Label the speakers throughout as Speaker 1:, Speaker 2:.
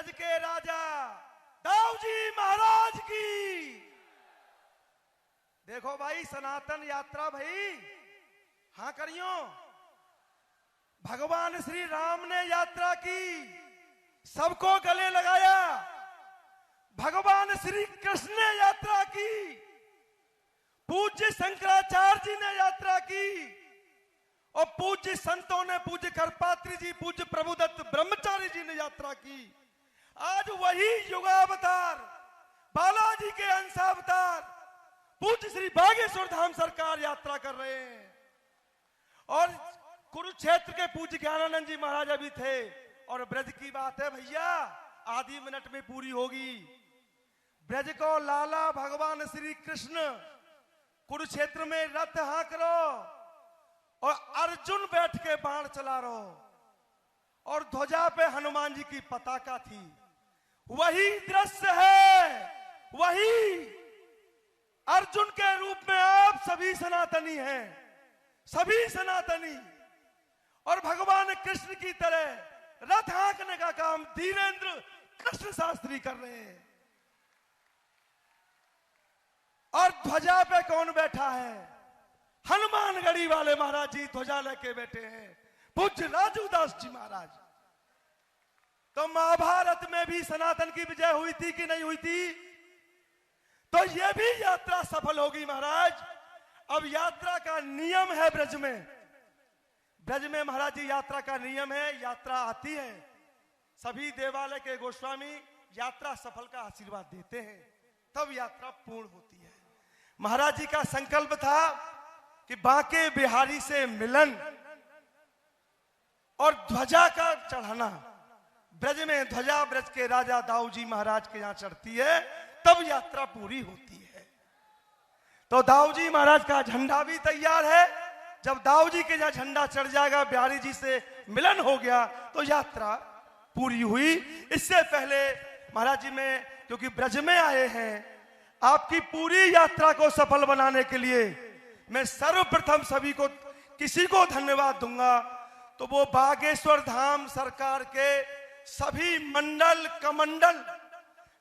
Speaker 1: ब्रज के राजा दाऊजी महाराज की। देखो भाई सनातन यात्रा भाई, हाँ करियो। भगवान श्री राम ने यात्रा की, सबको गले लगाया। भगवान श्री कृष्ण ने यात्रा की, पूज्य शंकराचार्य जी ने यात्रा की, और पूज्य संतों ने, पूज्य करपात्री जी, पूज्य प्रभुदत्त ब्रह्मचारी जी ने यात्रा की। आज वही युगावतार बालाजी के अंशावतार पूज्य श्री बागेश्वर धाम सरकार यात्रा कर रहे हैं। और कुरुक्षेत्र के पूज्य ज्ञानानंद जी महाराज अभी थे। और ब्रज की बात है भैया, आधी मिनट में पूरी होगी। ब्रज को लाला भगवान श्री कृष्ण कुरुक्षेत्र में रथ हाँक रहो और अर्जुन बैठ के बाण चला रहो और ध्वजा पे हनुमान जी की पताका थी। वही दृश्य है, वही अर्जुन के रूप में आप सभी सनातनी हैं, सभी सनातनी। और भगवान कृष्ण की तरह रथ हाँकने का काम धीरेन्द्र कृष्ण शास्त्री कर रहे हैं। और ध्वजा पे कौन बैठा है? हनुमानगढ़ी वाले महाराज जी ध्वजा लेके बैठे हैं, पूज्य राजूदास जी महाराज। तो महाभारत में भी सनातन की विजय हुई थी कि नहीं हुई थी? तो यह भी यात्रा सफल होगी महाराज। अब यात्रा का नियम है ब्रज में, ब्रज में महाराज जी यात्रा का नियम है। यात्रा आती है, सभी देवालय के गोस्वामी यात्रा सफल का आशीर्वाद देते हैं, तब यात्रा पूर्ण होती है। महाराज जी का संकल्प था कि बांके बिहारी से मिलन और ध्वजा का चढ़ाना। ब्रज में ध्वजा ब्रज के राजा दाऊजी महाराज के यहां चढ़ती है, तब यात्रा पूरी होती है। तो दाऊजी महाराज का झंडा भी तैयार है। जब दाऊजी के यहां झंडा चढ़ जाएगा, बिहारी जी से मिलन हो गया, तो यात्रा पूरी हुई। इससे पहले महाराज जी में, क्योंकि ब्रज में आए हैं, आपकी पूरी यात्रा को सफल बनाने के लिए मैं सर्वप्रथम सभी को, किसी को धन्यवाद दूंगा, तो वो बागेश्वर धाम सरकार के सभी मंडल कमंडल,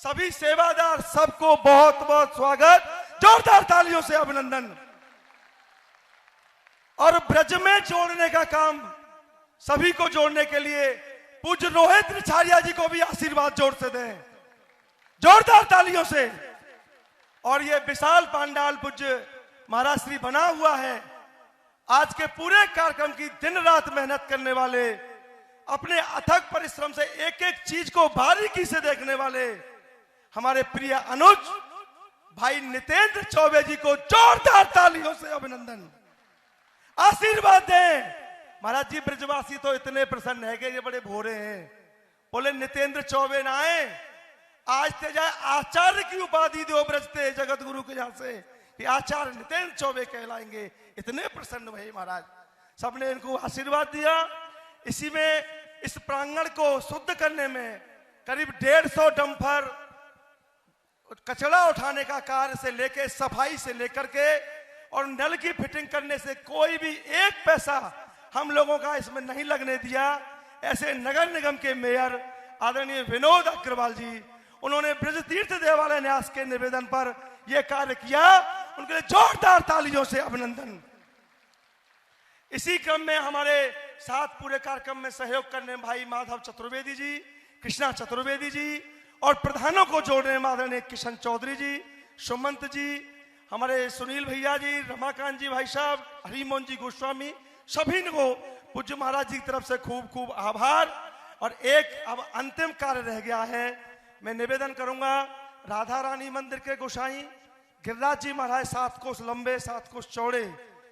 Speaker 1: सभी सेवादार, सबको बहुत बहुत स्वागत, जोरदार तालियों से अभिनंदन। और ब्रज में जोड़ने का काम, सभी को जोड़ने के लिए पूज्य रोहित रिछारिया जी को भी आशीर्वाद जोर से दें, जोरदार तालियों से। और ये विशाल पांडाल पूज्य महाराज श्री बना हुआ है। आज के पूरे कार्यक्रम की दिन रात मेहनत करने वाले, अपने अथक परिश्रम से एक एक चीज को बारीकी से देखने वाले हमारे प्रिय अनुज भाई नितेंद्र चौबे जी को जोरदार तालियों से अभिनंदन, आशीर्वाद दें। महाराज जी ब्रजवासी तो इतने प्रसन्न है कि ये बड़े भोरे हैं। बोले नितेंद्र चौबे ना आए, आज ते जाए आचार्य की उपाधि दो ब्रजते जगत गुरु के यहां से, कि आचार्य नितेंद्र चौबे कहलाएंगे। इतने प्रसन्न भई महाराज, सबने इनको आशीर्वाद दिया। इसी में इस प्रांगण को शुद्ध करने में करीब 150 डंपर कचरा उठाने का कार्य से लेके, सफाई से लेकर के, और नल की फिटिंग करने से कोई भी एक पैसा हम लोगों का इसमें नहीं लगने दिया। ऐसे नगर निगम के मेयर आदरणीय विनोद अग्रवाल जी, उन्होंने ब्रज तीर्थ देवालय न्यास के निवेदन पर यह कार्य किया, उनके लिए जोरदार तालियों से अभिनंदन। इसी क्रम में हमारे साथ पूरे कार्यक्रम में सहयोग करने भाई माधव चतुर्वेदी जी, कृष्णा चतुर्वेदी जी, और प्रधानों को जोड़ने आदरणीय किशन चौधरी जी, सुमंत जी, हमारे सुनील भैया जी, रमाकांत जी भाई साहब, हरिमोहन जी गोस्वामी, सभी को पूज्य महाराज जी की तरफ से खूब खूब आभार। और एक अब अंतिम कार्य रह गया है, मैं निवेदन करूंगा राधा रानी मंदिर के गोसाई गिरिराज जी महाराज, 7 कोस लंबे 7 कोस चौड़े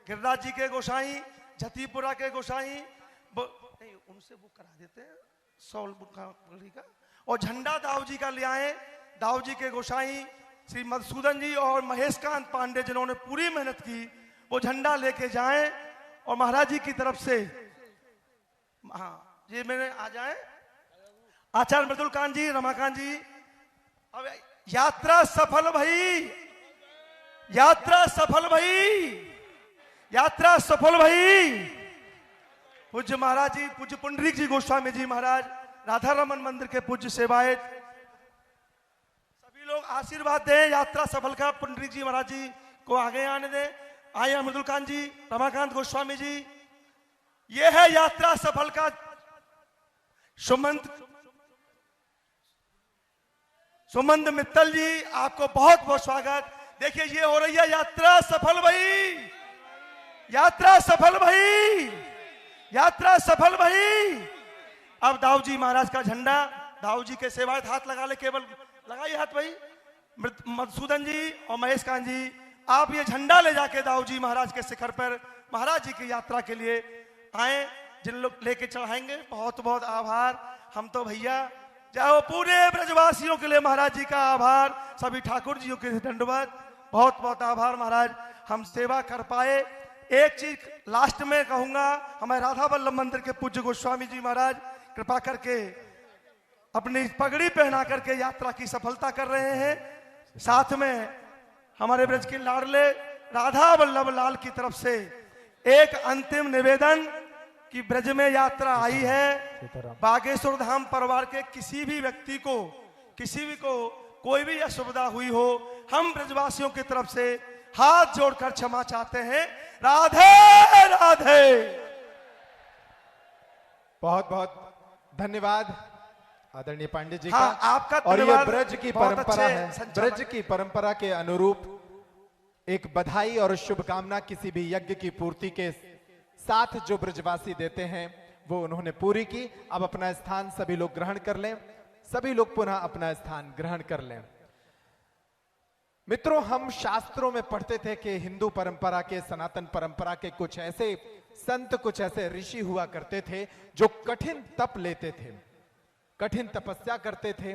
Speaker 1: गिरिराज जी के गोसाई, जतीपुरा के गोसाई, नहीं उनसे वो करा देते हैं 100 का। और झंडा दाऊ जी का ले आए, दाऊ जी के गोसाई श्री मधुसूदन जी और महेशकांत पांडे, जिन्होंने पूरी मेहनत की, वो झंडा लेके जाएं। और महाराज जी की तरफ से, हाँ जी मैंने आ जाए, आचार्य मृदुल कांत जी, रमाकांत जी। अब यात्रा सफल भई, यात्रा सफल भई, यात्रा सफल भई। पूज्य महाराज जी, पूज्य पुंडरीक जी गोस्वामी जी महाराज, राधा रमन मंदिर के पूज्य सेवायत सभी लोग आशीर्वाद दें, यात्रा सफल का। पंडित जी महाराज जी को आगे आने दें। आइए अमृतुल कांत जी, रमाकांत गोस्वामी जी, ये है यात्रा सफल का सुमंत मित्तल जी, आपको बहुत बहुत स्वागत। देखिए ये हो रही है यात्रा सफल भाई, यात्रा सफल भाई, यात्रा सफल भाई। अब दाऊ जी महाराज का झंडा, दाऊ जी के सेवायत हाथ लगा ले, केवल लगाइए हाथ भाई। मधुसूदन जी और महेश कांत जी, आप ये झंडा ले जाके दाऊ जी महाराज के शिखर पर महाराज जी की यात्रा के लिए आए। जिन लोग लेके चढ़ाएंगे, बहुत बहुत आभार। हम तो भैया चाहे पूरे ब्रजवासियों के लिए महाराज जी का आभार, सभी ठाकुर जियों के दंडवत, बहुत बहुत आभार महाराज, हम सेवा कर पाए। एक चीज लास्ट में कहूंगा, हमें राधा वल्लभ मंदिर के पूज्य गोस्वामी जी महाराज कृपा करके अपनी पगड़ी पहना करके यात्रा की सफलता कर रहे हैं। साथ में हमारे ब्रज के लाडले राधा वल्लभ लाल की तरफ से एक अंतिम निवेदन कि ब्रज में यात्रा आई है, बागेश्वर धाम परिवार के किसी भी व्यक्ति को, किसी भी को कोई भी असुविधा हुई हो, हम ब्रजवासियों की तरफ से हाथ जोड़कर क्षमा चाहते हैं। राधे राधे।
Speaker 2: बहुत बहुत धन्यवाद आदरणीय पांडे जी
Speaker 1: हाँ,
Speaker 2: का।
Speaker 1: आपका
Speaker 2: और ये
Speaker 1: धन्यवाद।
Speaker 2: ब्रज की
Speaker 1: बहुत
Speaker 2: परंपरा
Speaker 1: अच्छे
Speaker 2: है,
Speaker 1: संचालक।
Speaker 2: ब्रज की परंपरा के अनुरूप एक बधाई और शुभकामना किसी भी यज्ञ की पूर्ति के साथ जो ब्रजवासी देते हैं वो उन्होंने पूरी की। अब अपना स्थान सभी लोग ग्रहण कर लें, सभी लोग पुनः अपना स्थान ग्रहण कर लें। मित्रों, हम शास्त्रों में पढ़ते थे कि हिंदू परंपरा के, सनातन परंपरा के कुछ ऐसे संत, कुछ ऐसे ऋषि हुआ करते थे जो कठिन तप लेते थे, कठिन तपस्या करते थे।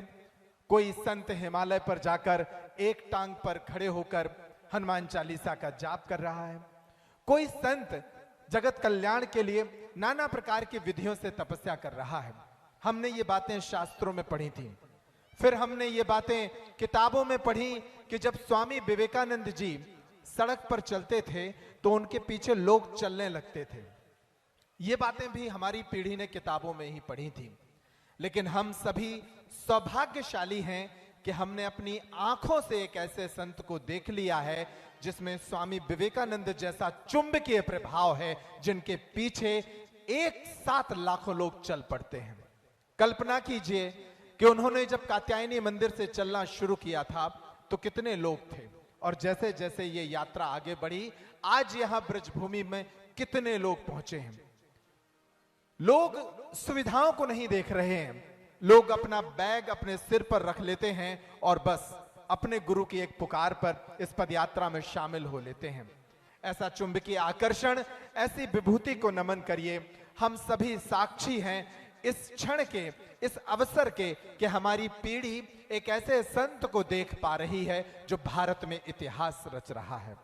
Speaker 2: कोई संत हिमालय पर जाकर एक टांग पर खड़े होकर हनुमान चालीसा का जाप कर रहा है, कोई संत जगत कल्याण के लिए नाना प्रकार की विधियों से तपस्या कर रहा है। हमने ये बातें शास्त्रों में पढ़ी थी। फिर हमने ये बातें किताबों में पढ़ी कि जब स्वामी विवेकानंद जी सड़क पर चलते थे तो उनके पीछे लोग चलने लगते थे। ये बातें भी हमारी पीढ़ी ने किताबों में ही पढ़ी थी। लेकिन हम सभी सौभाग्यशाली हैं कि हमने अपनी आंखों से एक ऐसे संत को देख लिया है जिसमें स्वामी विवेकानंद जैसा चुंबकीय प्रभाव है, जिनके पीछे एक साथ लाखों लोग चल पड़ते हैं। कल्पना कीजिए कि उन्होंने जब कात्यायनी मंदिर से चलना शुरू किया था तो कितने लोग थे, और जैसे जैसे ये यात्रा आगे बढ़ी, आज यहां ब्रजभूमि में कितने लोग पहुंचे हैं। लोग सुविधाओं को नहीं देख रहे हैं, लोग अपना बैग अपने सिर पर रख लेते हैं और बस अपने गुरु की एक पुकार पर इस पदयात्रा में शामिल हो लेते हैं। ऐसा चुंबकीय आकर्षण, ऐसी विभूति को नमन करिए। हम सभी साक्षी हैं इस क्षण के, इस अवसर के कि हमारी पीढ़ी एक ऐसे संत को देख पा रही है जो भारत में इतिहास रच रहा है।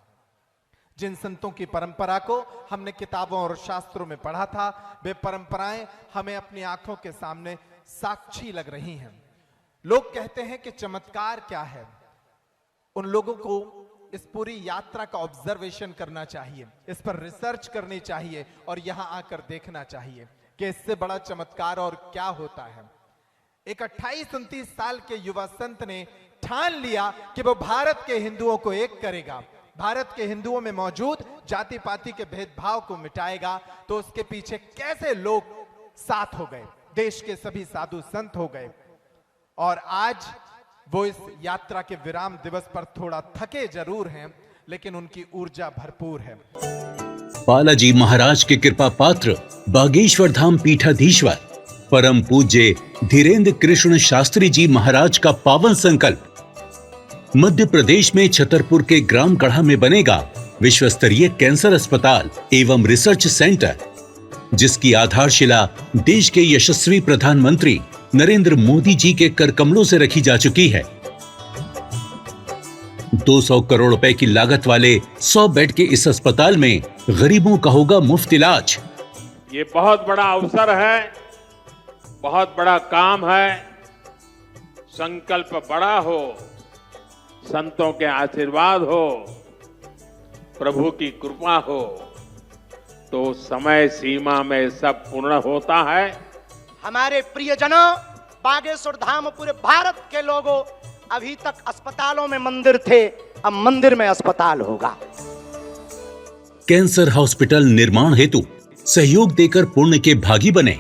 Speaker 2: जिन संतों की परंपरा को हमने किताबों और शास्त्रों में पढ़ा था, वे परंपराएं हमें अपनी आंखों के सामने साक्षी लग रही हैं। लोग कहते हैं कि चमत्कार क्या है। उन लोगों को इस पूरी यात्रा का ऑब्जर्वेशन करना चाहिए, इस पर रिसर्च करनी चाहिए और यहां आकर देखना चाहिए कि इससे बड़ा चमत्कार और क्या होता है। एक 28-29 साल के युवा संत ने ठान लिया कि वो भारत के हिंदुओं को एक करेगा, भारत के हिंदुओं में मौजूद जाति पाति के भेदभाव को मिटाएगा। तो उसके पीछे कैसे लोग साथ हो गए, देश के सभी साधु संत हो गए, और आज वो इस यात्रा के विराम दिवस पर थोड़ा थके जरूर हैं, लेकिन उनकी ऊर्जा भरपूर है।
Speaker 3: बालाजी महाराज के कृपा पात्र बागेश्वर धाम पीठाधीश्वर परम पूज्य धीरेन्द्र कृष्ण शास्त्री जी महाराज का पावन संकल्प। मध्य प्रदेश में छतरपुर के ग्राम गढ़ा में बनेगा विश्व स्तरीय कैंसर अस्पताल एवं रिसर्च सेंटर, जिसकी आधारशिला देश के यशस्वी प्रधानमंत्री नरेंद्र मोदी जी के कर कमलों से रखी जा चुकी है। 200 करोड़ रुपए की लागत वाले 100 बेड के इस अस्पताल में गरीबों का होगा मुफ्त इलाज।
Speaker 4: ये बहुत बड़ा अवसर है, बहुत बड़ा काम है। संकल्प बड़ा हो, संतों के आशीर्वाद हो, प्रभु की कृपा हो, तो समय सीमा में सब पूर्ण होता है।
Speaker 5: हमारे प्रियजनों, बागेश्वर धाम पूरे भारत के लोगों, अभी तक अस्पतालों में मंदिर थे, अब मंदिर में अस्पताल होगा।
Speaker 3: कैंसर हॉस्पिटल निर्माण हेतु सहयोग देकर पुण्य के भागी बने